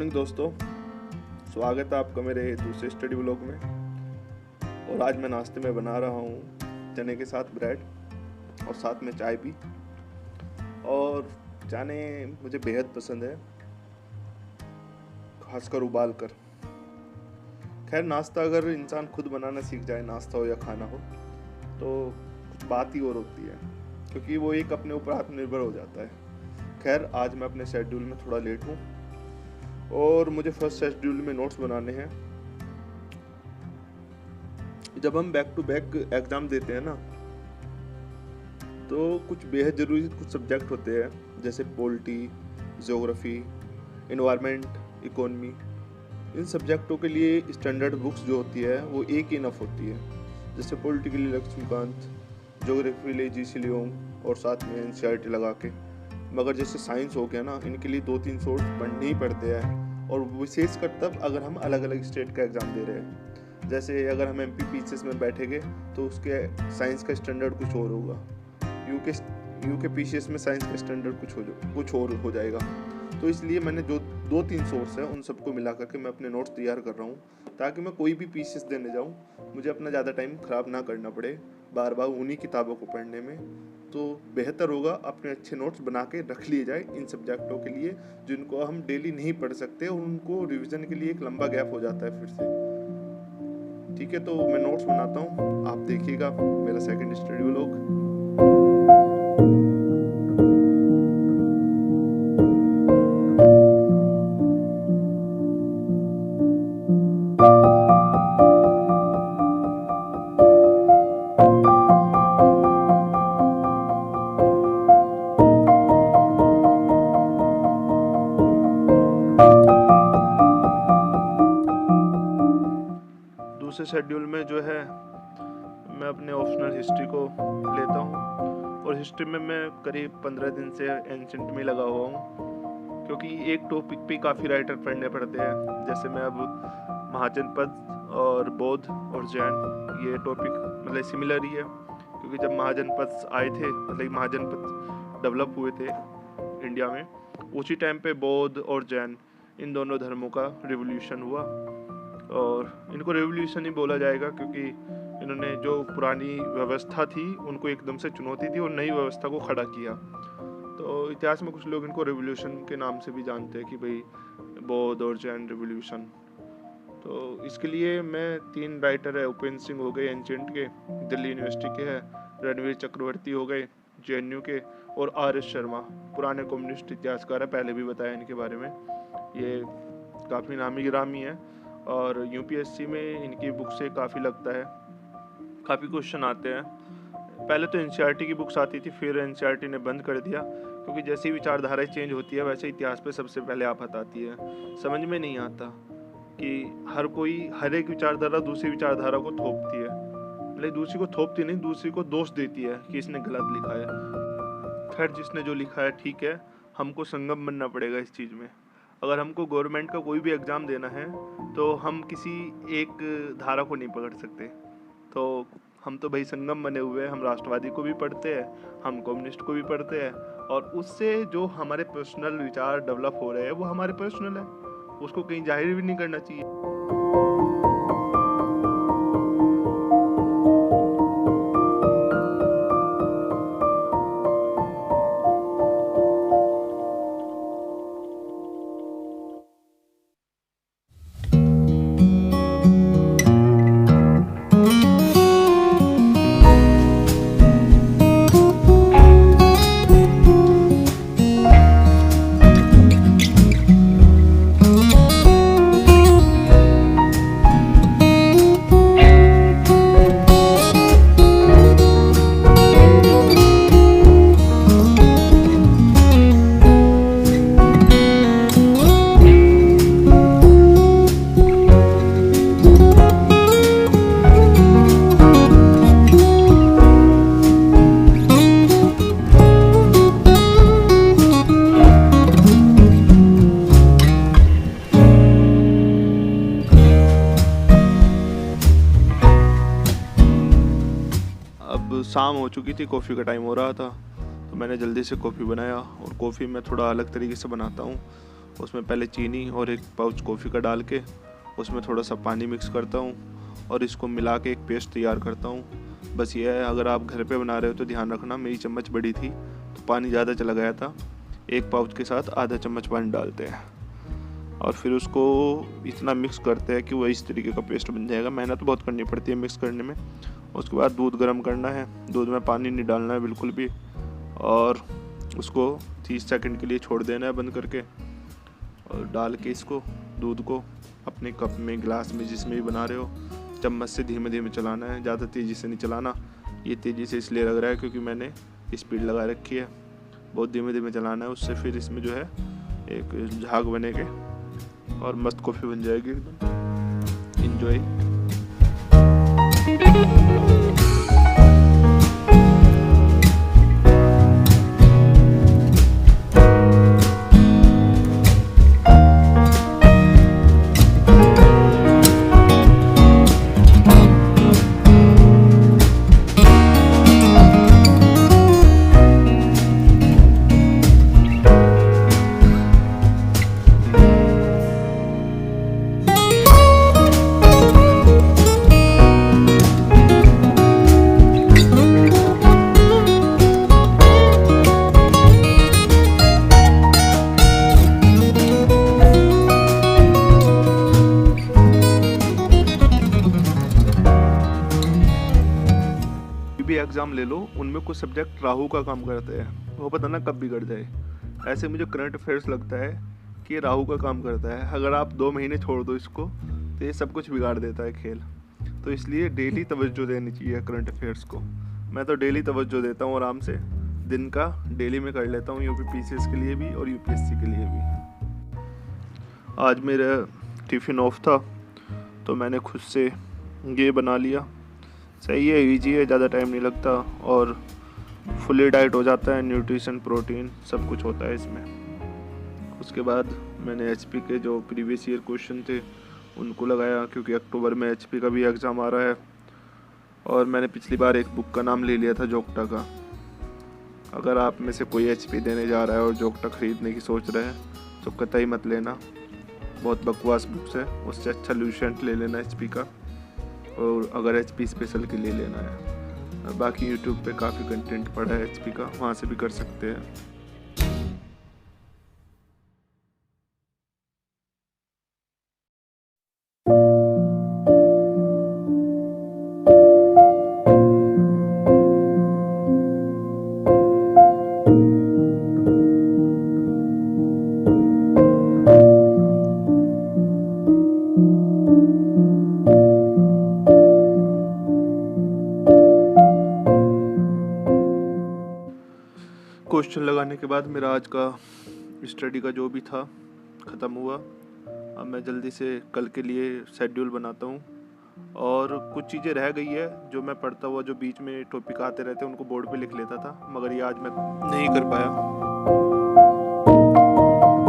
Morning दोस्तों, स्वागत है आपका मेरे दूसरे स्टडी ब्लॉग में। और आज मैं नाश्ते में बना रहा हूँ चने के साथ ब्रेड और साथ में चाय भी। और चने मुझे बेहद पसंद है, खासकर उबाल कर। खैर, नाश्ता अगर इंसान खुद बनाना सीख जाए, नाश्ता हो या खाना हो, तो कुछ बात ही और होती है, क्योंकि वो एक अपने ऊपर आत्मनिर्भर हो जाता है। खैर, आज मैं अपने शेड्यूल में थोड़ा लेट हूँ और मुझे फर्स्ट शेड्यूल में नोट्स बनाने हैं। जब हम बैक टू बैक एग्जाम देते हैं ना, तो कुछ बेहद ज़रूरी कुछ सब्जेक्ट होते हैं, जैसे पॉलिटी, ज्योग्राफी, एनवायरनमेंट, इकोनॉमी। इन सब्जेक्टों के लिए स्टैंडर्ड बुक्स जो होती है वो एक ही इनफ होती है। जैसे पॉलिटी के लिए लक्ष्मीकांत, ज्योग्राफी के लिए जी.सी. लियोंग और साथ में एनसीईआरटी लगा के। मगर जैसे साइंस हो गया ना, इनके लिए 2-3 सोर्स पढ़ने ही पड़ते हैं, और विशेषकर तब अगर हम अलग अलग स्टेट का एग्ज़ाम दे रहे हैं। जैसे अगर हम एमपी पीसीएस में बैठेंगे तो उसके साइंस का स्टैंडर्ड कुछ और होगा, यूके पीसीएस में साइंस का स्टैंडर्ड कुछ और हो जाएगा। तो इसलिए मैंने जो 2-3 सोर्स है उन सबको मिला करके मैं अपने नोट्स तैयार कर रहा हूँ, ताकि मैं कोई भी पीसीएस देने जाऊँ मुझे अपना ज़्यादा टाइम ख़राब ना करना पड़े बार बार उन्हीं किताबों को पढ़ने में। तो बेहतर होगा अपने अच्छे नोट्स बना के रख लिए जाए इन सब्जेक्टों के लिए, जिनको हम डेली नहीं पढ़ सकते, और उनको रिवीजन के लिए एक लंबा गैप हो जाता है फिर से। ठीक है, तो मैं नोट्स बनाता हूँ, आप देखिएगा मेरा सेकंड स्टडी व्लॉग। दूसरे शेड्यूल में जो है मैं अपने ऑप्शनल हिस्ट्री को लेता हूँ, और हिस्ट्री में मैं करीब 15 दिन से एंशिएंट में लगा हुआ हूँ, क्योंकि एक टॉपिक पे काफ़ी राइटर पढ़ने पड़ते हैं। जैसे मैं अब महाजनपद और बौद्ध और जैन, ये टॉपिक मतलब सिमिलर ही है, क्योंकि जब महाजनपद आए थे, मतलब महाजनपद डेवलप हुए थे इंडिया में, उसी टाइम पे बौद्ध और जैन इन दोनों धर्मों का रिवोल्यूशन हुआ। और इनको रेवोल्यूशन ही बोला जाएगा, क्योंकि इन्होंने जो पुरानी व्यवस्था थी उनको एकदम से चुनौती दी और नई व्यवस्था को खड़ा किया। तो इतिहास में कुछ लोग इनको रेवोल्यूशन के नाम से भी जानते हैं कि भाई बौद्ध और जैन रेवोल्यूशन। तो इसके लिए मैं 3 राइटर है, उपेंद्र सिंह हो गए एंशिएंट के, दिल्ली यूनिवर्सिटी के हैं, रणवीर चक्रवर्ती हो गए जेएनयू के, और आर.एस. शर्मा पुराने कम्युनिस्ट इतिहासकार है, पहले भी बताया इनके बारे में। ये काफ़ी नामी गिरामी है और यूपीएससी में इनकी बुक से काफ़ी लगता है, काफ़ी क्वेश्चन आते हैं। पहले तो एनसीईआरटी की बुक्स आती थी, फिर एनसीईआरटी ने बंद कर दिया, क्योंकि जैसी विचारधाराएं चेंज होती है वैसे इतिहास पे सबसे पहले आफत आती है। समझ में नहीं आता कि हर एक विचारधारा दूसरी विचारधारा को थोपती है, मतलब दूसरी को थोपती नहीं, दूसरी को दोष देती है कि इसने गलत लिखा है। खैर, जिसने जो लिखा है ठीक है, हमको संगम बनना पड़ेगा इस चीज़ में। अगर हमको गवर्नमेंट का कोई भी एग्ज़ाम देना है तो हम किसी एक धारा को नहीं पकड़ सकते। तो हम तो भाई संगम बने हुए हैं, हम राष्ट्रवादी को भी पढ़ते हैं, हम कम्युनिस्ट को भी पढ़ते हैं, और उससे जो हमारे पर्सनल विचार डेवलप हो रहे हैं वो हमारे पर्सनल है, उसको कहीं जाहिर भी नहीं करना चाहिए। शाम हो चुकी थी, कॉफ़ी का टाइम हो रहा था, तो मैंने जल्दी से कॉफ़ी बनाया। और कॉफ़ी मैं थोड़ा अलग तरीके से बनाता हूँ, उसमें पहले चीनी और 1 पाउच कॉफ़ी का डाल के उसमें थोड़ा सा पानी मिक्स करता हूँ और इसको मिला के एक पेस्ट तैयार करता हूँ। बस ये है, अगर आप घर पे बना रहे हो तो ध्यान रखना, मेरी चम्मच बड़ी थी तो पानी ज़्यादा चला गया था। 1 पाउच के साथ आधा चम्मच पानी डालते हैं और फिर उसको इतना मिक्स करते हैं कि वो इस तरीके का पेस्ट बन जाएगा। मेहनत बहुत करनी पड़ती है मिक्स करने में। उसके बाद दूध गर्म करना है, दूध में पानी नहीं डालना है बिल्कुल भी, और उसको 30 सेकंड के लिए छोड़ देना है बंद करके, और डाल के इसको दूध को अपने कप में, गिलास में, जिसमें भी बना रहे हो, चम्मच से धीमे धीमे चलाना है, ज़्यादा तेज़ी से नहीं चलाना। ये तेज़ी से इसलिए लग रहा है क्योंकि मैंने स्पीड लगा रखी है। बहुत धीमे धीमे चलाना है, उससे फिर इसमें जो है एक झाग बनेगे और मस्त कॉफ़ी बन जाएगी एकदम। इन्जॉय। भी एग्ज़ाम ले लो, उनमें कुछ सब्जेक्ट राहु का काम करते हैं, वो पता ना कब बिगड़ जाए। ऐसे मुझे करंट अफेयर्स लगता है कि ये राहु का काम करता है। अगर आप 2 महीने छोड़ दो इसको तो ये सब कुछ बिगाड़ देता है खेल। तो इसलिए डेली तवज्जो देनी चाहिए करंट अफेयर्स को। मैं तो डेली तवज्जो देता हूँ, आराम से दिन का डेली में कर लेता हूँ, यूपीपीसीएस के लिए भी और यूपीएससी के लिए भी। आज मेरा टिफ़िन ऑफ था तो मैंने खुद से ये बना लिया। सही है, ईजी है, ज़्यादा टाइम नहीं लगता और फुली डाइट हो जाता है, न्यूट्रिशन, प्रोटीन सब कुछ होता है इसमें। उसके बाद मैंने एचपी के जो प्रीवियस ईयर क्वेश्चन थे उनको लगाया, क्योंकि अक्टूबर में एचपी का भी एग्ज़ाम आ रहा है। और मैंने पिछली बार एक बुक का नाम ले लिया था, जोग्टा का। अगर आप में से कोई एचपी देने जा रहा है और जोग्टा ख़रीदने की सोच रहे हैं तो कतई मत लेना, बहुत बकवास बुक्स है। उससे अच्छा ल्यूसेंट ले लेना एचपी का, और अगर एचपी स्पेशल के लिए लेना है। बाकी यूट्यूब पे काफ़ी कंटेंट पड़ा है एचपी का, वहाँ से भी कर सकते हैं। क्वेश्चन लगाने के बाद मेरा आज का स्टडी का जो भी था ख़त्म हुआ। अब मैं जल्दी से कल के लिए शेड्यूल बनाता हूँ, और कुछ चीज़ें रह गई है जो मैं पढ़ता हुआ, जो बीच में टॉपिक आते रहते हैं उनको बोर्ड पे लिख लेता था, मगर ये आज मैं नहीं कर पाया।